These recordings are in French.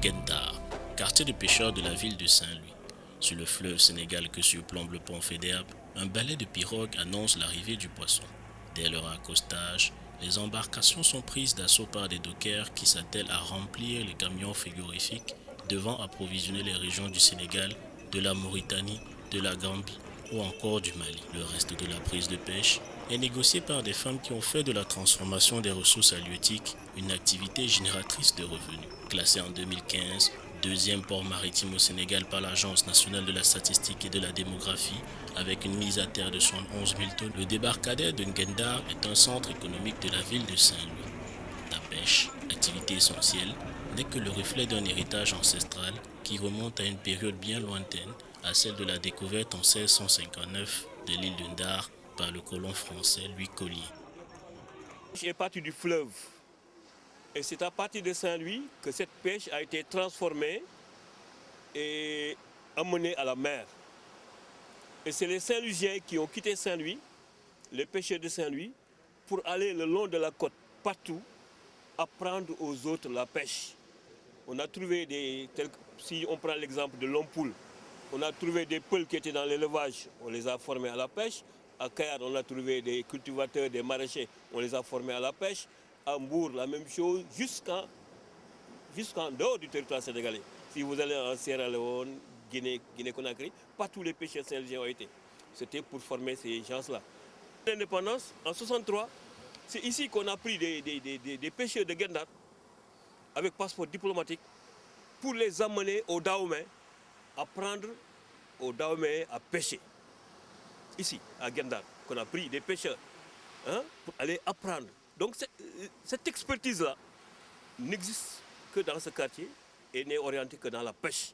Gendar, quartier de pêcheurs de la ville de Saint-Louis. Sur le fleuve Sénégal que surplombe le pont Faidherbe, un balai de pirogues annonce l'arrivée du poisson. Dès leur accostage, les embarcations sont prises d'assaut par des dockers qui s'attellent à remplir les camions frigorifiques devant approvisionner les régions du Sénégal, de la Mauritanie, de la Gambie ou encore du Mali. Le reste de la prise de pêche est négocié par des femmes qui ont fait de la transformation des ressources halieutiques une activité génératrice de revenus. Classé en 2015, deuxième port maritime au Sénégal par l'Agence nationale de la statistique et de la démographie, avec une mise à terre de 71 000 tonnes, le débarcadère de Ngendar est un centre économique de la ville de Saint-Louis. La pêche, activité essentielle, n'est que le reflet d'un héritage ancestral qui remonte à une période bien lointaine, à celle de la découverte en 1659 de l'île de Ndar par le colon français Louis Collier. La pêche est partie du fleuve et c'est à partir de Saint-Louis que cette pêche a été transformée et amenée à la mer. Et c'est les Saint-Louisiens qui ont quitté Saint-Louis, les pêcheurs de Saint-Louis, pour aller le long de la côte, partout, apprendre aux autres la pêche. On a trouvé si on prend l'exemple de l'Ompoule, on a trouvé des peuls qui étaient dans l'élevage, on les a formés à la pêche. À Kayar, on a trouvé des cultivateurs, des maraîchers, on les a formés à la pêche. À Mbour, la même chose, jusqu'en dehors du territoire sénégalais. Si vous allez en Sierra Leone, Guinée-Conakry, pas tous les pêcheurs saint-louisiens ont été. C'était pour former ces gens-là. L'indépendance, en 1963, c'est ici qu'on a pris des pêcheurs de Gendar avec passeport diplomatique pour les amener au Dahomey, apprendre au Dahomey à pêcher. Ici, à Gendar, qu'on a pris des pêcheurs pour aller apprendre. Donc cette expertise-là n'existe que dans ce quartier et n'est orientée que dans la pêche.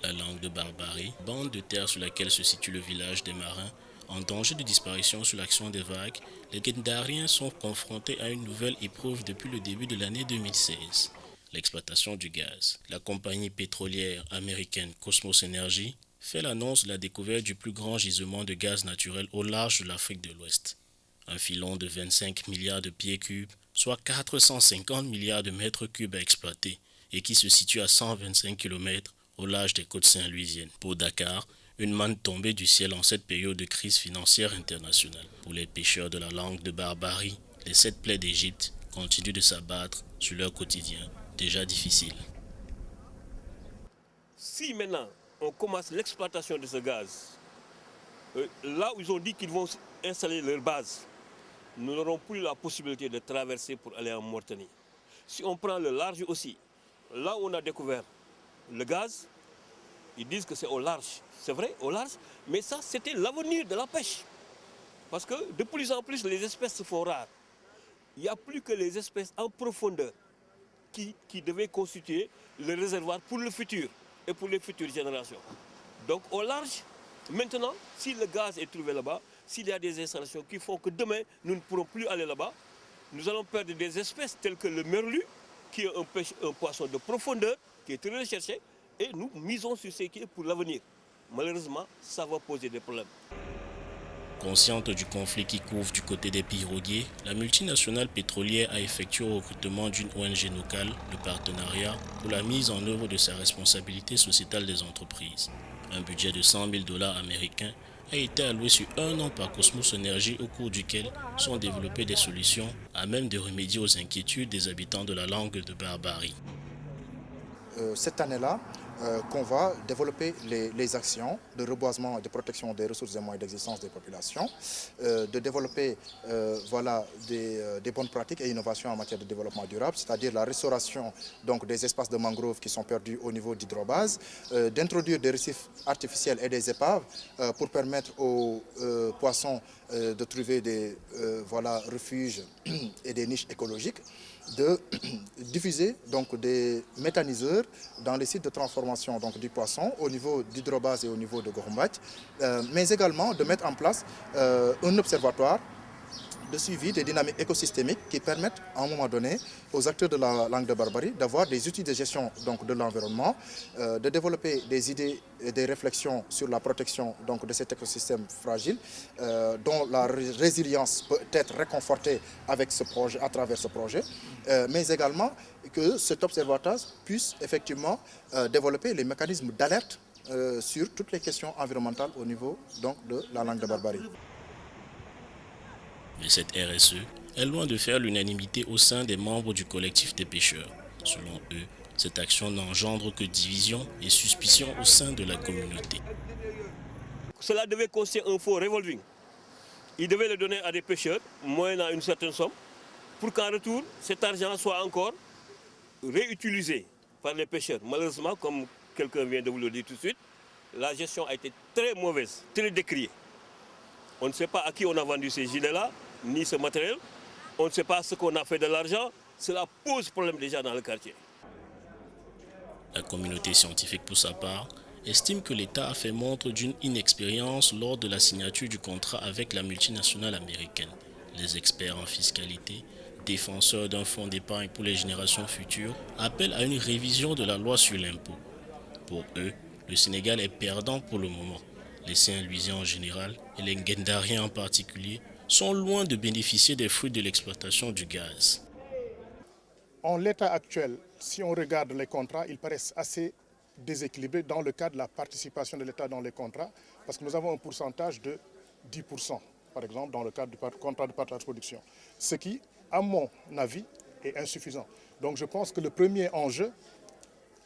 La langue de Barbarie, bande de terre sur laquelle se situe le village des marins, en danger de disparition sous l'action des vagues, les Gendariens sont confrontés à une nouvelle épreuve depuis le début de l'année 2016, l'exploitation du gaz. La compagnie pétrolière américaine Cosmos Energy fait l'annonce de la découverte du plus grand gisement de gaz naturel au large de l'Afrique de l'Ouest. Un filon de 25 milliards de pieds cubes, soit 450 milliards de mètres cubes à exploiter, et qui se situe à 125 km au large des côtes saint-louisiennes. Pour Dakar, une manne tombée du ciel en cette période de crise financière internationale. Pour les pêcheurs de la langue de Barbarie, les 7 plaies d'Égypte continuent de s'abattre sur leur quotidien, déjà difficile. Si maintenant on commence l'exploitation de ce gaz, là où ils ont dit qu'ils vont installer leur base, nous n'aurons plus la possibilité de traverser pour aller en Mauritanie. Si on prend le large aussi, là où on a découvert le gaz, ils disent que c'est au large. C'est vrai, au large, mais ça, c'était l'avenir de la pêche. Parce que de plus en plus, les espèces se font rares. Il n'y a plus que les espèces en profondeur qui devaient constituer le réservoir pour le futur et pour les futures générations. Donc au large, maintenant, si le gaz est trouvé là-bas, s'il y a des installations qui font que demain, nous ne pourrons plus aller là-bas, nous allons perdre des espèces telles que le merlu, qui est un poisson de profondeur, qui est très recherché, et nous misons sur ce qui est pour l'avenir. Malheureusement, ça va poser des problèmes. Consciente du conflit qui couvre du côté des piroguiers, la multinationale pétrolière a effectué au recrutement d'une ONG locale le partenariat pour la mise en œuvre de sa responsabilité sociétale des entreprises. Un budget de 100 000 $ américains a été alloué sur 1 an par Cosmos Energy au cours duquel sont développées des solutions à même de remédier aux inquiétudes des habitants de la langue de Barbarie. Cette année-là, qu'on va développer les actions de reboisement et de protection des ressources et moyens d'existence des populations, de développer des bonnes pratiques et innovations en matière de développement durable, c'est-à-dire la restauration donc, des espaces de mangroves qui sont perdus au niveau d'hydrobases, d'introduire des récifs artificiels et des épaves pour permettre aux poissons de trouver des refuges et des niches écologiques, de diffuser donc, des méthaniseurs dans les sites de transformation donc, du poisson au niveau d'hydrobase et au niveau de Gorumbach, mais également de mettre en place un observatoire de suivi des dynamiques écosystémiques qui permettent à un moment donné aux acteurs de la langue de Barbarie d'avoir des outils de gestion donc, de l'environnement, de développer des idées et des réflexions sur la protection donc, de cet écosystème fragile, dont la résilience peut être réconfortée avec ce projet, à travers ce projet, mais également que cet observatoire puisse effectivement développer les mécanismes d'alerte sur toutes les questions environnementales au niveau donc, de la langue de Barbarie. Mais cette RSE est loin de faire l'unanimité au sein des membres du collectif des pêcheurs. Selon eux, cette action n'engendre que division et suspicion au sein de la communauté. Cela devait constituer un faux revolving. Ils devaient le donner à des pêcheurs, moyennant une certaine somme, pour qu'en retour, cet argent soit encore réutilisé par les pêcheurs. Malheureusement, comme quelqu'un vient de vous le dire tout de suite, la gestion a été très mauvaise, très décriée. On ne sait pas à qui on a vendu ces gilets-là, ni ce matériel. On ne sait pas ce qu'on a fait de l'argent. Cela pose problème déjà dans le quartier. La communauté scientifique, pour sa part, estime que l'État a fait montre d'une inexpérience lors de la signature du contrat avec la multinationale américaine. Les experts en fiscalité, défenseurs d'un fonds d'épargne pour les générations futures, appellent à une révision de la loi sur l'impôt. Pour eux, le Sénégal est perdant pour le moment. Les Saint-Louisiens en général et les Ngendariens en particulier sont loin de bénéficier des fruits de l'exploitation du gaz. En l'état actuel, si on regarde les contrats, ils paraissent assez déséquilibrés dans le cadre de la participation de l'État dans les contrats, parce que nous avons un pourcentage de 10%, par exemple, dans le cadre du contrat de partage de production. Ce qui, à mon avis, est insuffisant. Donc je pense que le premier enjeu,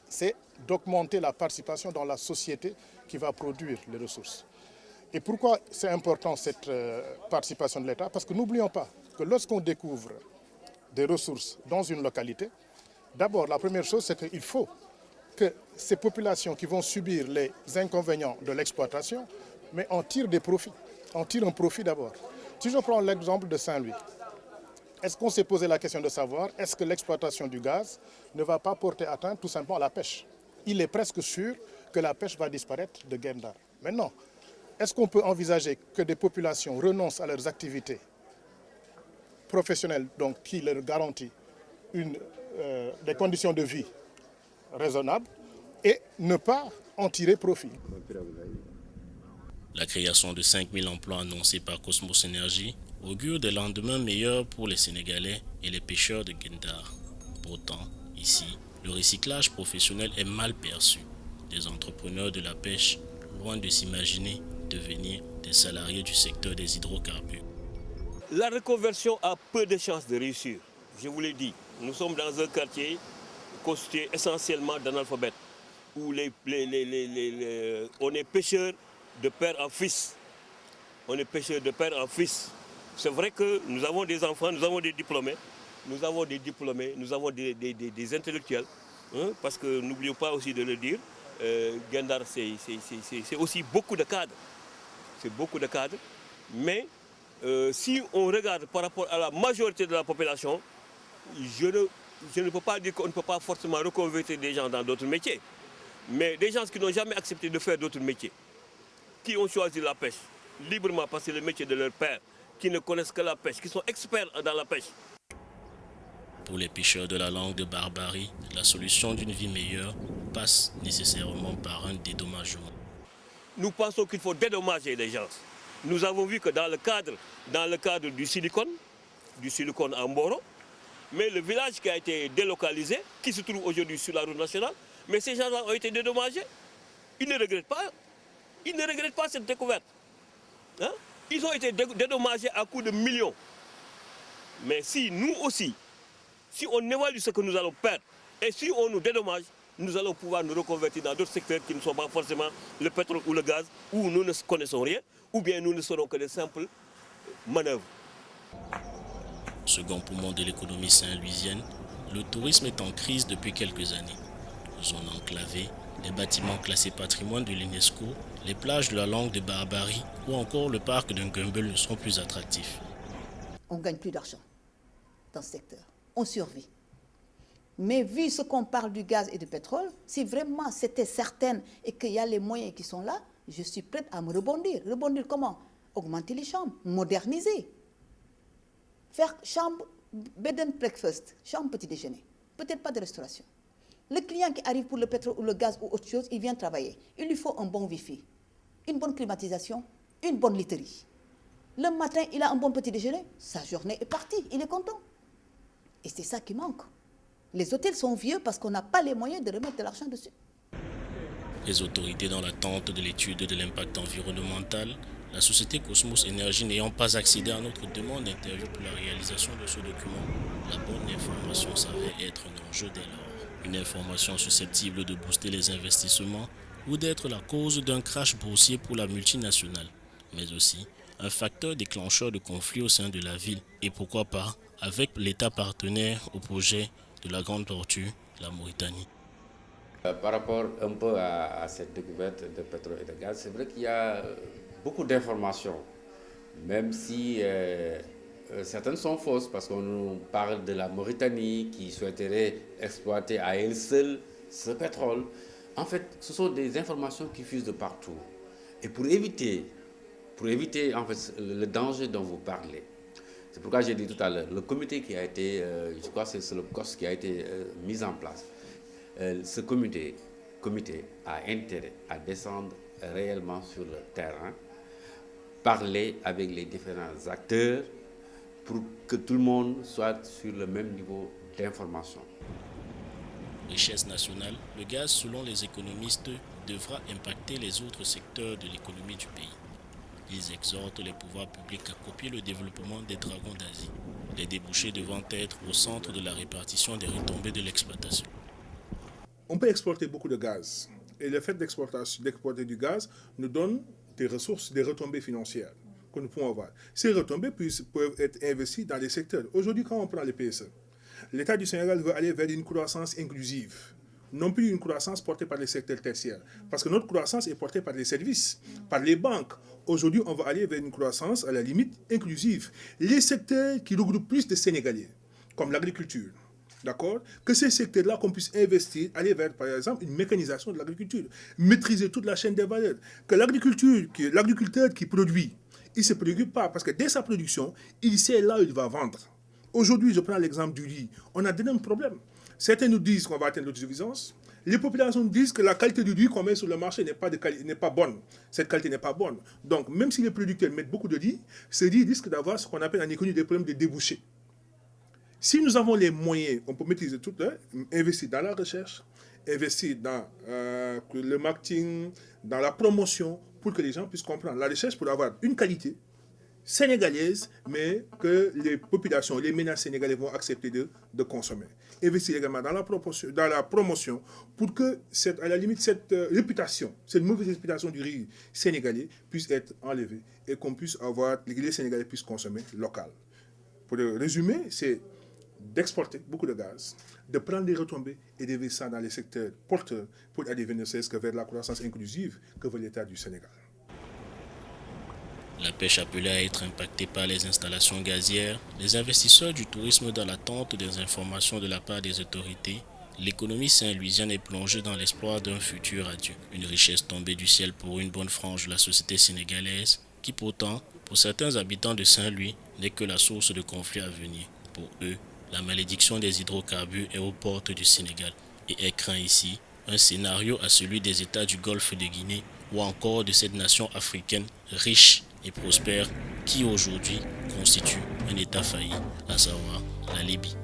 c'est d'augmenter la participation dans la société qui va produire les ressources. Et pourquoi c'est important cette participation de l'État? Parce que n'oublions pas que lorsqu'on découvre des ressources dans une localité, d'abord la première chose c'est qu'il faut que ces populations qui vont subir les inconvénients de l'exploitation, mais en tirent des profits, en tirent un profit d'abord. Si je prends l'exemple de Saint-Louis, est-ce qu'on s'est posé la question de savoir est-ce que l'exploitation du gaz ne va pas porter atteinte tout simplement à la pêche? Il est presque sûr que la pêche va disparaître de Guet-Ndar. Maintenant, est-ce qu'on peut envisager que des populations renoncent à leurs activités professionnelles, donc qui leur garantit des conditions de vie raisonnables, et ne pas en tirer profit? La création de 5000 emplois annoncée par Cosmos Energy augure des lendemains meilleurs pour les Sénégalais et les pêcheurs de Guet-Ndar. Pourtant, ici, le recyclage professionnel est mal perçu. Des entrepreneurs de la pêche, loin de s'imaginer devenir des salariés du secteur des hydrocarbures. La reconversion a peu de chances de réussir. Je vous l'ai dit, nous sommes dans un quartier constitué essentiellement d'analphabètes, où on est pêcheurs de père en fils. On est pêcheurs de père en fils. C'est vrai que nous avons des enfants, nous avons des diplômés, nous avons des intellectuels, hein, parce que n'oublions pas aussi de le dire, Guet-Ndar c'est aussi beaucoup de cadres. C'est beaucoup de cadres, mais si on regarde par rapport à la majorité de la population, je ne peux pas dire qu'on ne peut pas forcément reconvertir des gens dans d'autres métiers, mais des gens qui n'ont jamais accepté de faire d'autres métiers, qui ont choisi la pêche librement parce que c'est le métier de leur père, qui ne connaissent que la pêche, qui sont experts dans la pêche. Pour les pêcheurs de la langue de Barbarie, la solution d'une vie meilleure passe nécessairement par un dédommagement. Nous pensons qu'il faut dédommager les gens. Nous avons vu que dans le cadre du silicone à Mboro, mais le village qui a été délocalisé, qui se trouve aujourd'hui sur la route nationale, mais ces gens-là ont été dédommagés. Ils ne regrettent pas cette découverte. Hein? Ils ont été dédommagés à coût de millions. Mais si nous aussi, si on évalue ce que nous allons perdre, et si on nous dédommage, nous allons pouvoir nous reconvertir dans d'autres secteurs qui ne sont pas forcément le pétrole ou le gaz, où nous ne connaissons rien, ou bien nous ne serons que des simples manœuvres. Second poumon de l'économie saint-louisienne, le tourisme est en crise depuis quelques années. Zone enclavée, les bâtiments classés patrimoine de l'UNESCO, les plages de la langue de Barbarie ou encore le parc d'un Gumbel ne sont plus attractifs. On ne gagne plus d'argent dans ce secteur. On survit. Mais vu ce qu'on parle du gaz et du pétrole, si vraiment c'était certain et qu'il y a les moyens qui sont là, je suis prête à me rebondir. Rebondir comment? Augmenter les chambres, moderniser. faire chambre, bed and breakfast, chambre petit déjeuner. Peut-être pas de restauration. Le client qui arrive pour le pétrole ou le gaz ou autre chose, il vient travailler. Il lui faut un bon wifi, une bonne climatisation, une bonne literie. Le matin, il a un bon petit déjeuner, sa journée est partie, il est content. Et c'est ça qui manque. Les hôtels sont vieux parce qu'on n'a pas les moyens de remettre de l'argent dessus. Les autorités, dans l'attente de l'étude de l'impact environnemental, la société Cosmos Énergie n'ayant pas accédé à notre demande d'interview pour la réalisation de ce document, la bonne information s'avère être un enjeu dès lors. Une information susceptible de booster les investissements ou d'être la cause d'un crash boursier pour la multinationale, mais aussi un facteur déclencheur de conflits au sein de la ville et pourquoi pas avec l'État partenaire au projet de la Grande Tortue, la Mauritanie. Par rapport un peu à cette découverte de pétrole et de gaz, c'est vrai qu'il y a beaucoup d'informations, même si certaines sont fausses, parce qu'on nous parle de la Mauritanie qui souhaiterait exploiter à elle seule ce pétrole. En fait, ce sont des informations qui fusent de partout. Et pour éviter en fait, le danger dont vous parlez, c'est pourquoi j'ai dit tout à l'heure, le comité qui a été, je crois que c'est le COS qui a été mis en place. Ce comité a intérêt à descendre réellement sur le terrain, parler avec les différents acteurs pour que tout le monde soit sur le même niveau d'information. Richesse nationale, le gaz, selon les économistes, devra impacter les autres secteurs de l'économie du pays. Ils exhortent les pouvoirs publics à copier le développement des dragons d'Asie, les débouchés devant être au centre de la répartition des retombées de l'exploitation. On peut exporter beaucoup de gaz. Et le fait d'exporter du gaz nous donne des ressources, des retombées financières que nous pouvons avoir. Ces retombées peuvent être investies dans les secteurs. Aujourd'hui, quand on prend les PSE, l'État du Sénégal veut aller vers une croissance inclusive, non plus une croissance portée par les secteurs tertiaires. Parce que notre croissance est portée par les services, par les banques. Aujourd'hui, on va aller vers une croissance, à la limite, inclusive. Les secteurs qui regroupent plus de Sénégalais, comme l'agriculture, d'accord, que ces secteurs-là, qu'on puisse investir, aller vers, par exemple, une mécanisation de l'agriculture, maîtriser toute la chaîne des valeurs. Que l'agriculteur qui produit, il ne se préoccupe pas, parce que dès sa production, il sait là où il va vendre. Aujourd'hui, je prends l'exemple du riz. On a d'énormes problèmes. Certains nous disent qu'on va atteindre l'autosuffisance. Les populations nous disent que la qualité du riz qu'on met sur le marché n'est pas bonne. Cette qualité n'est pas bonne. Donc, même si les producteurs mettent beaucoup de riz, ce riz risque d'avoir ce qu'on appelle en économie des problèmes de débouchés. Si nous avons les moyens, on peut maîtriser tout, investir dans la recherche, investir dans le marketing, dans la promotion, pour que les gens puissent comprendre la recherche pour avoir une qualité sénégalaise, mais que les populations, les ménages sénégalais vont accepter de consommer. Investir également dans la promotion pour que, à la limite, cette réputation, cette mauvaise réputation du riz sénégalais puisse être enlevée et qu'on puisse avoir, les Sénégalais puissent consommer local. Pour le résumer, c'est d'exporter beaucoup de gaz, de prendre des retombées et d'investir dans les secteurs porteurs pour aller vers la croissance inclusive que veut l'État du Sénégal. La pêche appelée à être impactée par les installations gazières, les investisseurs du tourisme dans l'attente des informations de la part des autorités, l'économie saint-louisienne est plongée dans l'espoir d'un futur radieux. Une richesse tombée du ciel pour une bonne frange de la société sénégalaise, qui pourtant, pour certains habitants de Saint-Louis, n'est que la source de conflits à venir. Pour eux, la malédiction des hydrocarbures est aux portes du Sénégal et est craint ici un scénario à celui des États du Golfe de Guinée ou encore de cette nation africaine riche et prospère qui aujourd'hui constitue un État failli, à savoir la Libye.